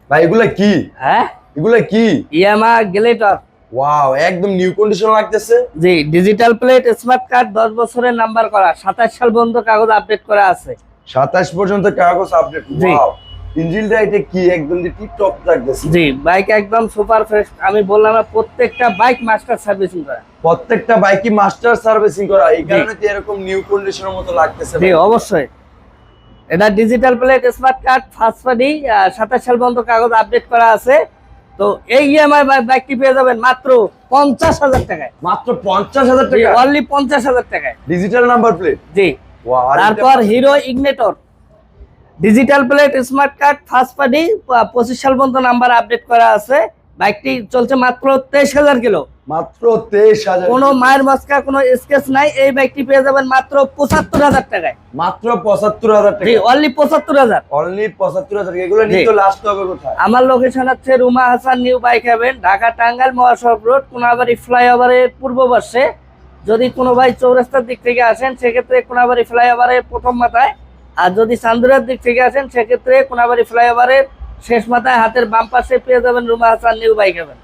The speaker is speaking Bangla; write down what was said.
ভাই এগুলা কি? হ্যাঁ, এগুলা কি? ইয়ামা গ্লেটর। ওয়াও, একদম নিউ কন্ডিশন লাগতেছে। জি, ডিজিটাল প্লেট, স্মার্ট কার্ড, 10 বছরের নাম্বার করা, 27 সাল পর্যন্ত কাগজ আপডেট করা আছে। 27 পর্যন্ত কাগজ আপডেট। জি। ওয়াও, ইঞ্জিনটা এটা কি একদম টিপ টপ লাগতেছে। জি, বাইক একদম সুপার ফ্রেশ। আমি বললাম না, প্রত্যেকটা বাইক মাস্টার সার্ভিসিং করা। প্রত্যেকটা বাইকই মাস্টার সার্ভিসিং করা, এই কারণে তো এরকম নিউ কন্ডিশনের মতো লাগতেছে। জি, অবশ্যই। এটা digital plate, smart card, first party, 27 সাল পর্যন্ত কাগজ আপডেট করা আছে। তো এই ইএমআই বাইকটি পেয়ে যাবেন মাত্র 50,000 টাকায়। মাত্র 50,000 টাকা? অনলি 50,000 টাকায়। Digital number plate. জি। ওয়াও। তারপর Hero Ignitor, digital plate, smart card, first party, 25 সাল পর্যন্ত নাম্বার আপডেট করা আছে। বাইকটি চলছে মাত্র 23,000 কিলো। মাত্র 23,000। কোনো মায়ের মস্কা, কোনো স্কেচ নাই। এই বাইকটি পেয়ে যাবেন মাত্র 75,000 টাকায়। মাত্র 75,000 টাকা? জি, অনলি 75,000। অনলি 75,000 টাকা। এগুলো নিতে লাস্ট হবে কোথায়? আমার লোকেশন হচ্ছে Ruma Hasan New Bike Haven, Dhaka Tangail মহাসড়ক রোড, কোনাবাড়ি ফ্লাইওভারের পূর্ব পাশে। যদি কোনো ভাই চৌরাস্তার দিক থেকে আসেন সেক্ষেত্রে কোনাবাড়ি ফ্লাইওভারের প্রথম মাথায়, আর যদি চান্দুরার দিক থেকে আসেন সেক্ষেত্রে কোনাবাড়ি ফ্লাইওভারের শেষ মাথায় হাতের বাম পাশে পেয়ে যাবেন Ruma Hasan New Bike haven.